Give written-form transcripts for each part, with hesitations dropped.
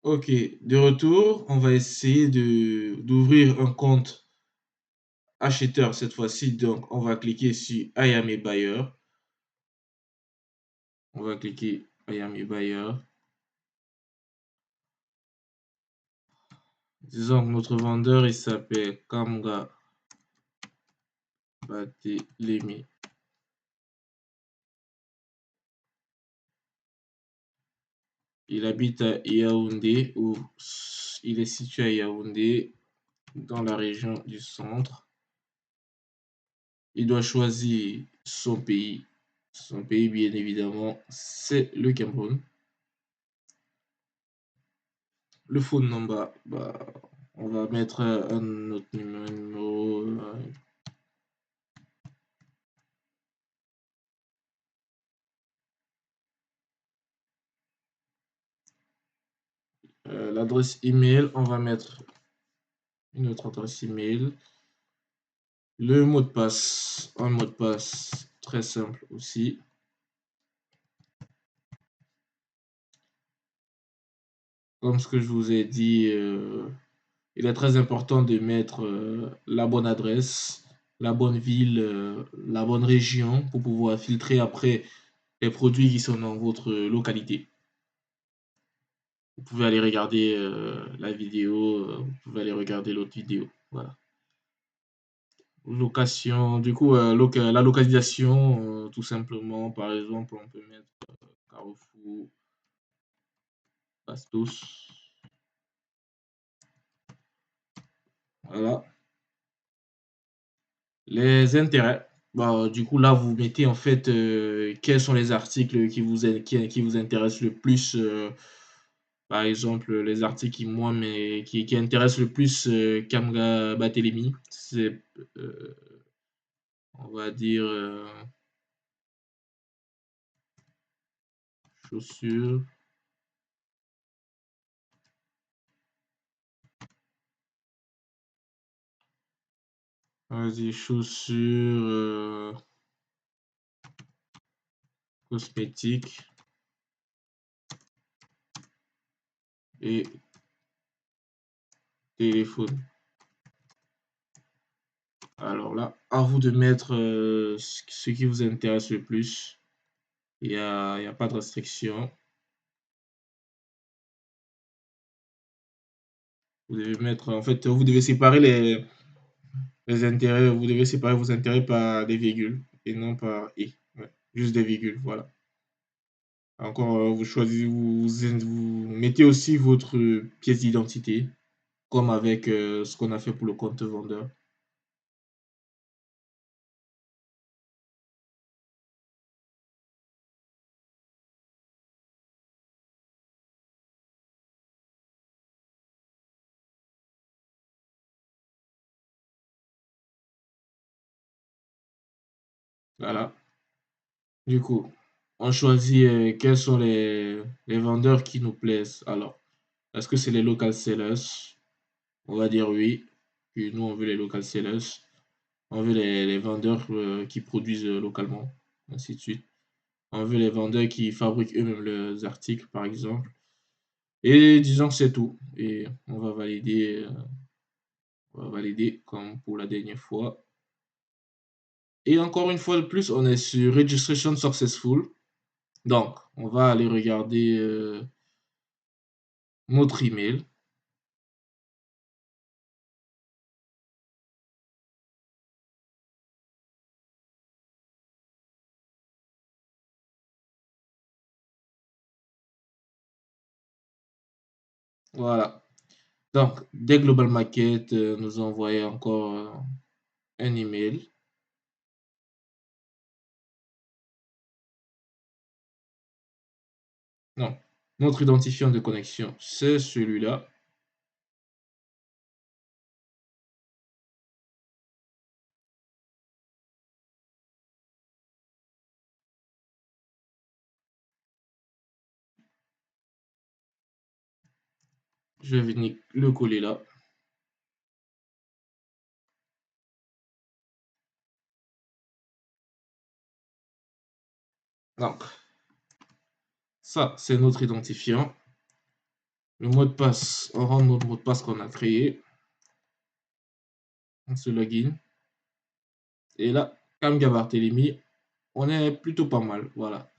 OK, de retour, on va essayer d'ouvrir un compte acheteur cette fois-ci. Donc on va cliquer sur I am a buyer. On va cliquer I am a buyer. Disons que notre vendeur, il s'appelle Kamga Barthélémy. Il habite à Yaoundé, ou il est situé à Yaoundé, dans la région du centre. Il doit choisir son pays. Son pays, bien évidemment, c'est le Cameroun. Le phone number, bah, on va mettre un autre numéro. L'adresse email, on va mettre une autre adresse email. Le mot de passe, un mot de passe très simple aussi. Comme ce que je vous ai dit, il est très important de mettre la bonne adresse, la bonne ville, la bonne région pour pouvoir filtrer après les produits qui sont dans votre localité. Vous pouvez aller regarder la vidéo, vous pouvez aller regarder l'autre vidéo. Voilà. Location, du coup, la localisation, tout simplement, par exemple, on peut mettre Carrefour, Bastos. Voilà. Les intérêts. Bah, du coup, là, vous mettez en fait quels sont les articles qui vous intéressent le plus. Par exemple, les articles qui intéressent le plus Kamga Barthélémy. C'est, euh, on va dire, chaussures. Vas-y, chaussures, cosmétiques et téléphone. Alors là, à vous de mettre ce qui vous intéresse le plus. Il y a pas de restriction. Vous devez mettre, en fait, vous devez séparer les intérêts, vous devez séparer vos intérêts par des virgules et non par et. Ouais, juste des virgules, voilà. Encore, vous choisissez, vous mettez aussi votre pièce d'identité, comme avec ce qu'on a fait pour le compte vendeur. Voilà. Du coup, on choisit quels sont les vendeurs qui nous plaisent. Alors, est-ce que c'est les local sellers? On va dire oui. Puis nous, on veut les local sellers. On veut les vendeurs qui produisent localement, ainsi de suite. On veut les vendeurs qui fabriquent eux-mêmes leurs articles, par exemple. Et disons que c'est tout. Et on va valider comme pour la dernière fois. Et encore une fois de plus, on est sur Registration Successful. Donc, on va aller regarder notre email. Voilà. Donc, dès Global Market nous a envoyé encore un email. Non, notre identifiant de connexion, c'est celui-là. Je vais venir le coller là. Donc, ça, c'est notre identifiant. Le mot de passe, on rentre notre mot de passe qu'on a créé. On se login. Et là, Kamga Barthélemy, on est plutôt pas mal. Voilà.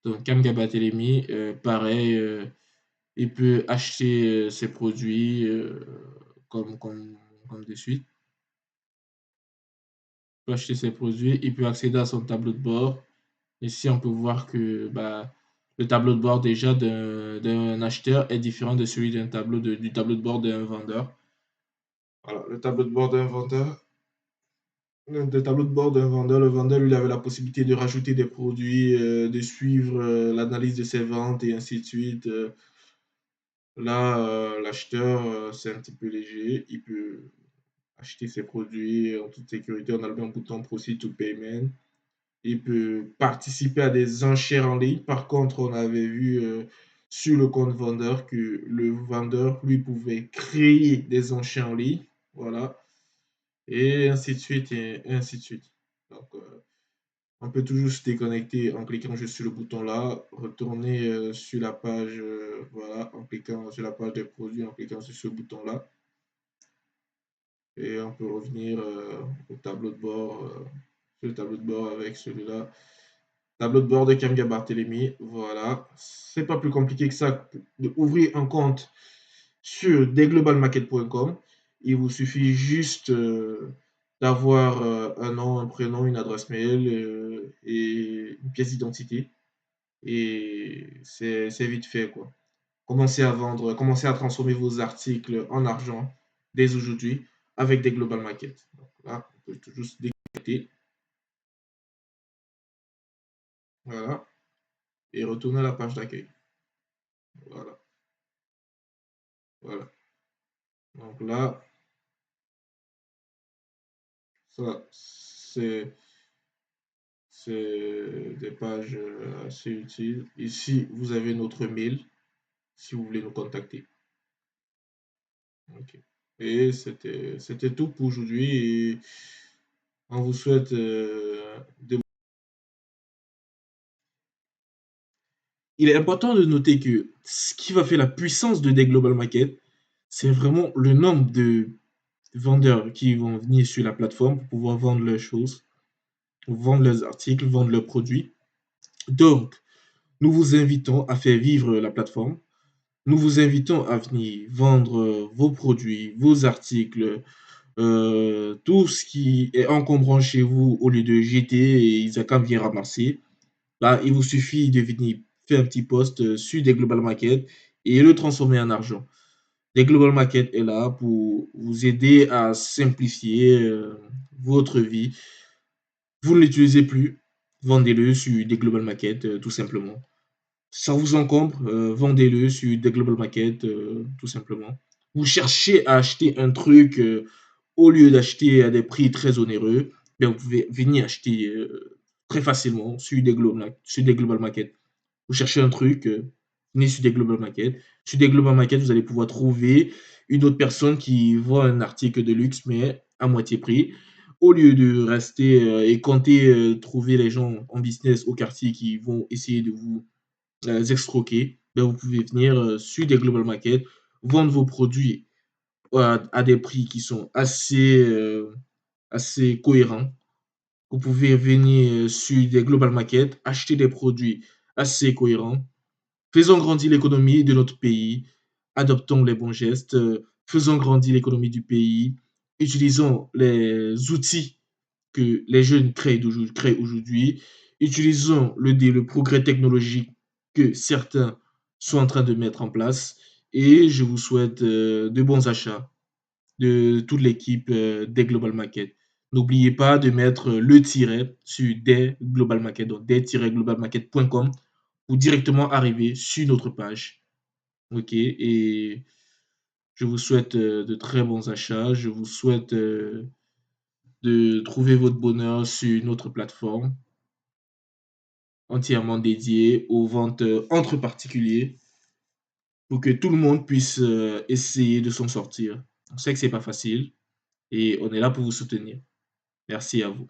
Donc, Kamga Barthélemy, pareil, il peut acheter ses produits comme, comme, comme de suite. Il peut acheter ses produits, il peut accéder à son tableau de bord. Ici, on peut voir que bah, le tableau de bord déjà d'un acheteur est différent de celui du tableau de bord d'un vendeur. Voilà, le tableau de bord d'un vendeur. Le tableau de bord d'un vendeur, le vendeur, lui, avait la possibilité de rajouter des produits, de suivre l'analyse de ses ventes et ainsi de suite. Là, l'acheteur, c'est un petit peu léger. Il peut acheter ses produits en toute sécurité en allumant un bouton Proceed to Payment. Il peut participer à des enchères en ligne. Par contre, on avait vu sur le compte vendeur que le vendeur, lui, pouvait créer des enchères en ligne. Voilà. Et ainsi de suite, et ainsi de suite. Donc, on peut toujours se déconnecter en cliquant juste sur le bouton là, retourner sur la page, voilà, en cliquant sur la page des produits, en cliquant sur ce bouton là. Et on peut revenir au tableau de bord, sur le tableau de bord avec celui-là. Tableau de bord de Kamga Barthélemy, voilà. C'est pas plus compliqué que ça d'ouvrir un compte sur desglobalmarket.com. Il vous suffit juste d'avoir un nom, un prénom, une adresse mail et une pièce d'identité. Et c'est vite fait, quoi. Commencez à vendre, commencez à transformer vos articles en argent dès aujourd'hui avec des global market. Donc là, on peut toujours se déconnecter. Voilà. Et retourner à la page d'accueil. Voilà. Voilà. Donc là, ça, c'est des pages assez utiles. Ici, vous avez notre mail si vous voulez nous contacter. Ok. Et c'était tout pour aujourd'hui. Et on vous souhaite Il est important de noter que ce qui va faire la puissance de des global market, c'est vraiment le nombre de vendeurs qui vont venir sur la plateforme pour pouvoir vendre leurs choses, vendre leurs articles, vendre leurs produits. Donc, nous vous invitons à faire vivre la plateforme. Nous vous invitons à venir vendre vos produits, vos articles, tout ce qui est encombrant chez vous au lieu de jeter et Isaka vient ramasser. Là, il vous suffit de venir faire un petit post sur des global market et le transformer en argent. Des global market est là pour vous aider à simplifier votre vie. Vous ne l'utilisez plus, vendez-le sur des global market tout simplement. Ça vous encombre, vendez-le sur des global market tout simplement. Vous cherchez à acheter un truc au lieu d'acheter à des prix très onéreux, bien, vous pouvez venir acheter très facilement sur des global market. Vous cherchez un truc, venez sur des global market. Sur des global market, vous allez pouvoir trouver une autre personne qui vend un article de luxe, mais à moitié prix. Au lieu de rester et compter trouver les gens en business au quartier qui vont essayer de vous escroquer, ben vous pouvez venir sur des global market, vendre vos produits à des prix qui sont assez cohérents. Vous pouvez venir sur des global market, acheter des produits assez cohérents. Faisons grandir l'économie de notre pays, adoptons les bons gestes, faisons grandir l'économie du pays, utilisons les outils que les jeunes créent aujourd'hui, utilisons le progrès technologique que certains sont en train de mettre en place et je vous souhaite de bons achats de toute l'équipe des Global Market. N'oubliez pas de mettre le tiret sur des Global Market, donc des-globalmarket.com pour directement arriver sur notre page. Ok, et je vous souhaite de très bons achats. Je vous souhaite de trouver votre bonheur sur notre plateforme entièrement dédiée aux ventes entre particuliers pour que tout le monde puisse essayer de s'en sortir. On sait que c'est pas facile et on est là pour vous soutenir. Merci à vous.